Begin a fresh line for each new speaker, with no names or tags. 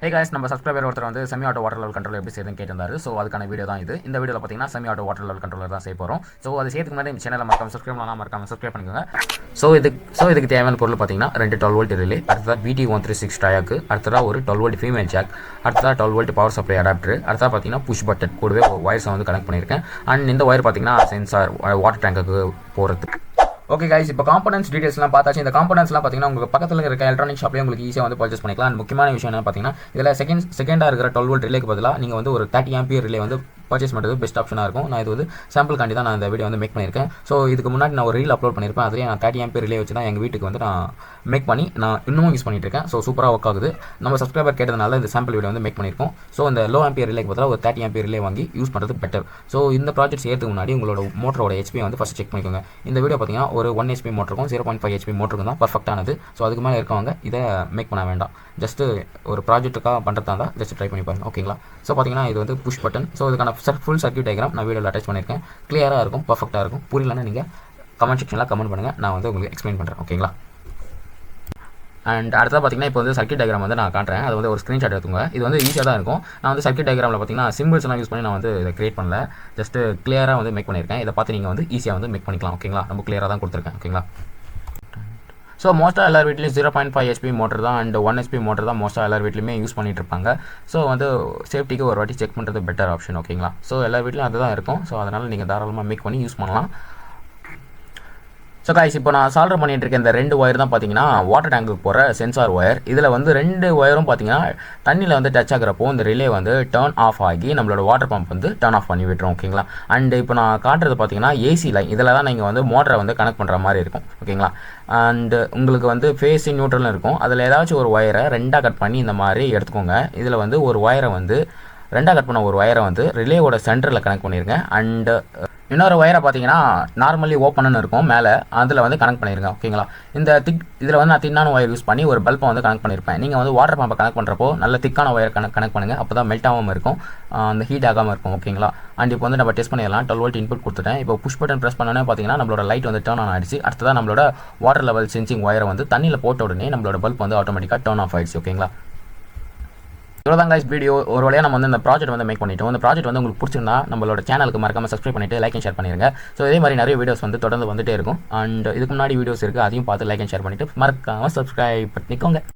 Hey guys, நம்ம subscriber ஒருத்தர் வந்து semi auto water level control எப்படி செய்யுதுன்னு கேட்டிருந்தாரு. ஸோ அதுக்கான வீடியோ தான் இது. இந்த வீடியோவில் பார்த்தீங்கன்னா semi auto water level controller தான் செய்ய போகிறோம். ஸோ அது செய்யறதுக்கு முன்னாடி இந்த சேனலை மறக்காம சப்ஸ்கிரைப் பண்ணிக்கோங்க. இதுக்கு தேவையான பொருள் பார்த்தீங்கன்னா 2 12 வோல்ட் ரிலே, அடுத்ததாக BT136 டயாக்கு, அடுத்ததாக ஒரு 12 வோல்ட் ஃபீமேல் ஜாக், அடுத்ததாக 12 வோல்ட் பவர் சப்ளை அடாப்டர், அடுத்ததாக பார்த்தீங்கன்னா புஷ் பட்டன் கூடவே ஒயர்ஸை வந்து கனெக்ட் பண்ணியிருக்கேன். அண்ட் இந்த ஒயர் பார்த்தீங்கன்னா சென்சார் வாட்டர் டேங்குக்கு போகிறதுக்கு. ஓகே கைஸ், இப்போ காம்பனன்ட்ஸ் டீடைல்ஸ்லாம் பார்த்தாச்சு. இந்த காம்பனன்ட்ஸ்லாம் பார்த்தீங்கன்னா உங்களுக்கு பக்கத்தில் இருக்க எலக்ட்ரானிக் ஷாப்லேயே உங்களுக்கு ஈஸியாக வந்து பர்ச்சேஸ் பண்ணிக்கலாம். அண்ட் முக்கியமான விஷயம் என்ன பார்த்தீங்கன்னா இதில் செகண்டாக இருக்கிற 12 வோல்ட் ரிலேக்கு பதிலாக நீங்கள் வந்து ஒரு 30 ஆம்பியர் ரிலே வந்து பர்ச்சேஸ் பண்ணுறது பெஸ்ட் ஆப்ஷனாக இருக்கும். நான் இது வந்து சாம்பிள் காண்டி தான் நான் இந்த வீடியோ வந்து மேக் பண்ணியிருக்கேன். ஸோ இதுக்கு முன்னாடி நான் ஒரு ரீல் அப்லோட் பண்ணியிருப்பேன். அதிலே நான் 30 ஆம்பியர் ரிலே வச்சு தான் எங்கள் வீட்டுக்கு வந்து நான் மேக் பண்ணி நான் இன்னமும் யூஸ் பண்ணிட்டு இருக்கேன். ஸோ சூப்பராக ஒர்க் ஆகுது. நம்ம சப்ஸ்கிரைபர் கேட்டதுனால இந்த சாம்பிள் வீடியோ வந்து மேக் பண்ணியிருக்கோம். ஸோ இந்த லோ ஆம்பியர் ரிலேக்கு பதிலாக ஒரு 30 ஆம்பியர் ரிலே வாங்கி யூஸ் பண்ணுறது பெட்டர். ஸோ இந்த ப்ராஜெக்ட் செய்யறதுக்கு முன்னாடி உங்களோட மோட்டரோட ஹெச்பி வந்து ஃபஸ்ட் செக் பண்ணிக்கோங்க. இந்த வீடியோ பார்த்தீங்கன்னா ஒரு 1 HP மோட்டருக்கும் 0.5 HP மோட்டருக்கும் தான் பர்ஃபெக்டானது. ஸோ அதுக்கு மேலே இருக்கவங்க இதை மேக் பண்ண வேண்டாம். ஜஸ்ட்டு ஒரு ப்ராஜெக்ட்டுக்காக பண்ணுறதா இருந்தால் ஜஸ்ட் ட்ரை பண்ணி பாருங்கள். ஓகேங்களா? ஸோ பார்த்தீங்கன்னா இது வந்து புஷ் பட்டன். ஸோ இதுக்கான ஃபுல் சர்க்யூட் டயக்ராம் நான் வீடியோவில் அட்டாச் பண்ணியிருக்கேன். கிளியராக இருக்கும், பர்ஃபெக்டாக இருக்கும். புரியலன்னா நீங்கள் கமெண்ட் செக்ஷனில் கமெண்ட் பண்ணுங்கள், நான் வந்து உங்களுக்கு எக்ஸ்பிளைன் பண்ணுறேன். ஓகேங்களா? அண்ட் அடுத்தது பார்த்தீங்கன்னா இப்போ வந்து சர்க்யூட் டயக்ராம் வந்து நான் காட்டுறேன். அது வந்து ஒரு ஸ்க்ரீன்ஷாட் எடுத்துங்க. இது வந்து ஈஸியாக தான் இருக்கும். நான் வந்து சர்க்யூட் டயக்ராமில் பார்த்தீங்கன்னா சிம்பிள்ஸ்லாம் யூஸ் பண்ணி நான் வந்து இதை கிரியேட் பண்ணல. ஜஸ்ட்டு கிளியராக வந்து மேக் பண்ணியிருக்கேன். இதை பார்த்து நீங்கள் வந்து ஈஸியாக வந்து மேக் பண்ணிக்கலாம். ஓகேங்களா? ரொம்ப கிளியராக தான் கொடுத்துருக்கேன். ஓகேங்களா? ஸோ மோஸ்ட்டாக எல்லார் வீட்லேயும் 0.5 HP மோட்டர் தான் அண்ட் 1 HP மோட்டர் தான் மோஸ்ட்டாக எல்லார் வீட்லையுமே யூஸ் பண்ணிட்டு இருப்பாங்க. ஸோ வந்து சேஃப்டிக்கு ஒரு வாட்டி செக் பண்ணுறது பெட்டர் ஆப்ஷன். ஓகேங்களா? ஸோ எல்லார் வீட்லையும் அதுதான் இருக்கும். ஸோ அதனால் நீங்கள் தாராளமாக மேக் பண்ணி யூஸ் பண்ணலாம். ஸோ கைஸ், இப்போ நான் சால்வ் பண்ணிட்டு இருக்க இந்த 2 ஒயர் தான் பார்த்தீங்கன்னா வாட்டர் டேங்குக்கு போகிற சென்சார் ஒயர். இதில் வந்து 2 ஒயரும் பார்த்தீங்கன்னா தண்ணியில் வந்து டச் ஆகிறப்போ இந்த ரிலே வந்து டர்ன் ஆஃப் ஆகி நம்மளோட வாட்டர் பம்ப் வந்து டர்ன் ஆஃப் பண்ணி விட்டுரும். ஓகேங்களா? அண்ட் இப்போ நான் காட்டுறது பார்த்தீங்கன்னா ஏசி லைன். இதில் தான் நீங்கள் வந்து மோட்டரை வந்து கனெக்ட் பண்ணுற மாதிரி இருக்கும். ஓகேங்களா? அண்டு உங்களுக்கு வந்து ஃபேஸி நியூட்ரல்னு இருக்கும். அதில் ஏதாச்சும் ஒரு ஒயரை 2ஆக கட் பண்ணி இந்த மாதிரி எடுத்துக்கோங்க. இதில் வந்து ஒரு ஒயரை வந்து 2ஆக கட் பண்ண ஒரு ஒயரை வந்து ரிலேவோட சென்டரில் கனெக்ட் பண்ணிடுங்க. அண்டு இன்னொரு ஒயரை பார்த்தீங்கன்னா நார்மலி ஓப்பன்னு இருக்கும் மேலே, அதில் வந்து கனெக்ட் பண்ணியிருங்க. ஓகேங்களா? இதில் வந்து நான் தின்னான ஒயர் யூஸ் பண்ணி ஒரு பல்பை வந்து கனெக்ட் பண்ணியிருப்பேன். நீங்கள் வந்து வாட்டர் பம்பை கனெக்ட் பண்ணுறப்போ நல்ல திக்கான ஒயர் கனெக்ட் பண்ணுங்கள். அப்போ தான் மெல்ட் ஆகாமல் இருக்கும், அந்த ஹீட் ஆகாமல் இருக்கும். ஓகேங்களா? அண்ட் இப்போ வந்து நம்ம டெஸ்ட் பண்ணிடலாம். 12 வோல்ட் இன்புட் கொடுத்துட்டேன். இப்போ புஷ் பட்டன் ப்ரெஸ் பண்ணோன்னே பார்த்தீங்கன்னா நம்மளோட லைட் வந்து டர்ன் ஆன் ஆகிடுச்சு. அடுத்ததான் நம்மளோட வாட்டர் லெவல் சென்சிங் ஒயரை வந்து தண்ணியில் போட்ட உடனே நம்மளோட பல்ப் வந்து ஆட்டோமேட்டிக்காக டர்ன் ஆஃப் ஆகிடுச்சு. ஓகேங்களா? இவ்வளோதான் கைஸ் வீடியோ. ஒரு வழியாக நம்ம வந்து இந்த ப்ராஜெக்ட் வந்து மேக் பண்ணிட்டோம். இந்த ப்ராஜெக்ட் வந்து உங்களுக்கு பிடிச்சிருந்தா நம்மளோட சேனலுக்கு மறக்காம சப்ஸ்கிரைப் பண்ணிட்டு லைக் அண்ட் ஷேர் பண்ணிருங்க. ஸோ இதே மாதிரி நிறைய வீடியோஸ் வந்து தொடர்ந்து வந்துட்டே இருக்கும். அண்ட் இதுக்கு முன்னாடி வீடியோஸ் இருக்குது, அதையும் பார்த்து லைக் அண்ட் ஷேர் பண்ணிட்டு மறக்காம சப்ஸ்கிரைப் பண்ணிக்கோங்க.